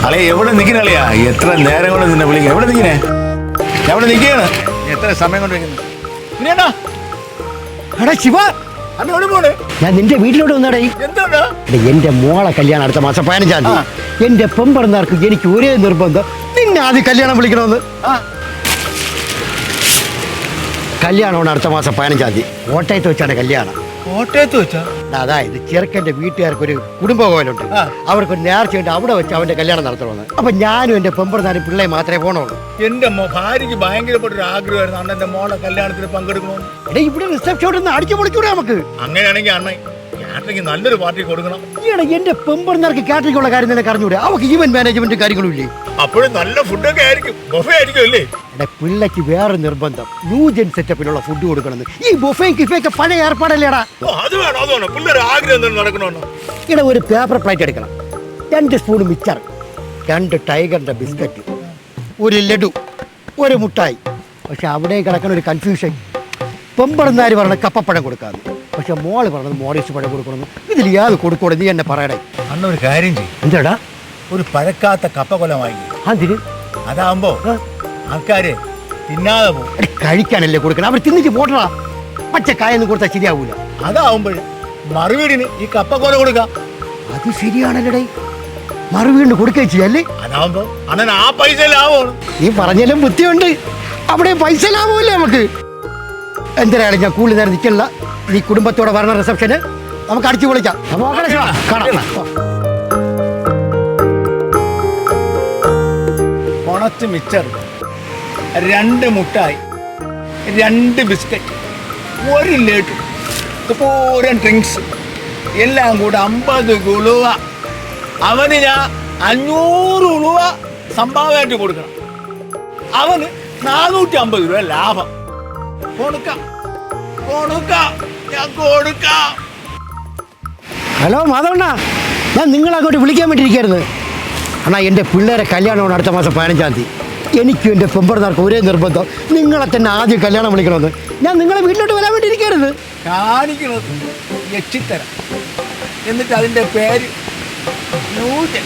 അളെ എവിടെ നിൽക്കണളിയാ? എത്ര നേരം കൊണ്ട് നിന്നെ വിളിക്കണം? എവിടെ നിൽക്കണേ? എവിടെ നിൽക്കുകയാണ്? എത്ര സമയം കൊണ്ട് നിൽക്കുന്നു? ശിവ, പോണേ? ഞാൻ നിന്റെ വീട്ടിലോട്ട് വന്നടേ. എന്താണ്? എന്റെ മോളെ കല്യാണം അടുത്ത മാസം 15-ാം തീയതി. എന്റെ പെമ്പറന്നാർക്ക് എനിക്ക് ഒരേ നിർബന്ധം, നിന്നെ ആദ്യം കല്യാണം വിളിക്കണമെന്ന്. കല്യാണമാണ് അടുത്ത മാസം 15-ാം തീയതി. കോട്ടയത്ത് വെച്ചാണ് കല്യാണം. കോട്ടയത്ത് വെച്ചാ? അതായത് ചെറുക്കന്റെ വീട്ടുകാർക്ക് ഒരു കുടുംബ കോവിലുണ്ട്. അവർക്ക് നേർച്ചയുണ്ട്, അവിടെ വെച്ച് അവന്റെ കല്യാണം നടത്തണമെന്ന്. അപ്പൊ ഞാനും എന്റെ പെമ്പറന്നാരും പിള്ളേ മാത്രമേ പോണുള്ളൂ. എന്റെ ഭാര്യക്ക് ഭയങ്കരപ്പെട്ട ഒരു ആഗ്രഹമായിരുന്നു അണ്ണന്റെ മോളെ കല്യാണത്തിന് പങ്കെടുക്കണമെന്ന്. എടേ, ഇവിടെ റിസപ്ഷൻ ഒന്ന് അടിച്ചു പൊളിച്ചൂടെ നമുക്ക്? അങ്ങനെയാണെങ്കിൽ അണ്ണൻ കാറ്ററിംഗ് നല്ലൊരു പാർട്ടി കൊടുക്കണം. ഈയിടെ എന്റെ പെമ്പറന്നാർക്ക് കാറ്ററിംഗ് ഉള്ള കാര്യം നിനക്ക് അറിഞ്ഞൂടെ? അവർക്ക് ഈവന്റ് മാനേജ്മെന്റ് കാര്യങ്ങളും ഇല്ലേ? അപ്പോഴും നല്ല ഫുഡൊക്കെ ആയിരിക്കും, ബൊഫേ ആയിരിക്കും അല്ലേ? എന്റെ പിള്ളക്ക് വേറെ നിർബന്ധം, ന്യൂജൻ സെറ്റപ്പിലുള്ള ഫുഡ് കൊടുക്കണമെന്ന്. ഈ ബൊഫയും കിഫയൊക്കെ പഴയ ഏർപ്പാടല്ലേടാ? അത് വേണം പിള്ളേർ ആഗ്രഹം നടക്കണമെന്ന്. ഇവിടെ ഒരു പേപ്പർ പ്ലേറ്റ് എടുക്കണം, 2 സ്പൂൺ മിച്ചർ, 2 ടൈഗറിന്റെ ബിസ്ക്കറ്റ്, ഒരു ലഡു, ഒരു മുട്ടായി. പക്ഷെ അവിടെ കിടക്കുന്ന ഒരു കൺഫ്യൂഷൻ, പെമ്പറന്നാര് പറഞ്ഞ കപ്പപ്പഴം കൊടുക്കാന്ന്, പക്ഷെ മോള് പറഞ്ഞത് മോറീസ് പഴം കൊടുക്കണമെന്ന്. ഇതിൽ യാത് കൊടുക്കൂടെ? നീ എന്നെ പറയണേ. അണ്ണ ഒരു കാര്യം ചെയ്യും. എന്താടാ? ഒരു പഴക്കാത്ത കപ്പ കൊല വാങ്ങി. അതിന് അതാവുമ്പോ ആൾക്കാര് തിന്നാതെ പോകും. കഴിക്കാനല്ലേ കൊടുക്കണം, അവർ തിന്നിട്ട് പോട്ടടാ. പച്ചക്കായൊന്നും കൊടുത്താൽ ശരിയാവൂല. അതാവുമ്പോൾ മറുവീടിന് ഈ കപ്പ കൊല കൊടുക്കാം. അത് ശരിയാണല്ലേ, മറുവീടിന് കൊടുക്കുകയും ചെയ്യല്ലേ? അതാവുമ്പോ അണ്ണൻ ആ പൈസ ലാഭമാണ്. ഈ പറഞ്ഞാലും ബുദ്ധിയുണ്ട്, അവിടെ പൈസ ലാഭമല്ലേ നമുക്ക്. എന്തിനാണ് ഞാൻ കൂടുതൽ നേരം നിൽക്കണില്ല, നീ കുടുംബത്തോടെ വരണ റിസപ്ഷന് നമുക്ക് അടിച്ചു പൊളിക്കാം. ഉണച്ച് മിച്ചർ, 2 മുട്ടായി, 2 ബിസ്ക്കറ്റ്, 1 ലഡു, പൂരം ഡ്രിങ്ക്സ്, എല്ലാം കൂടെ 50 ഉളുവ. അവന് ഞാൻ 500 ഉളുവ സംഭാവനയായിട്ട് കൊടുക്കണം. അവന് 450 രൂപ ലാഭം. കൊടുക്കാം. ഹലോ മാധവണ്ണ, ഞാൻ നിങ്ങളങ്ങോട്ട് വിളിക്കാൻ വേണ്ടിയിരിക്കായിരുന്നു. അണ്ണാ, എൻ്റെ പിള്ളേരെ കല്യാണമാണ് അടുത്ത മാസം 15-ാം തീയതി. എനിക്കും എൻ്റെ പെമ്പറന്നാർക്ക് ഒരേ നിർബന്ധം, നിങ്ങളെ തന്നെ ആദ്യം കല്യാണം വിളിക്കണമെന്ന്. ഞാൻ നിങ്ങളെ വീട്ടിലോട്ട് വരാൻ വേണ്ടിയിരിക്കായിരുന്നു. കാണിക്കണത് എച്ചിത്തരം, എന്നിട്ട് അതിൻ്റെ പേര് ന്യൂജൻ.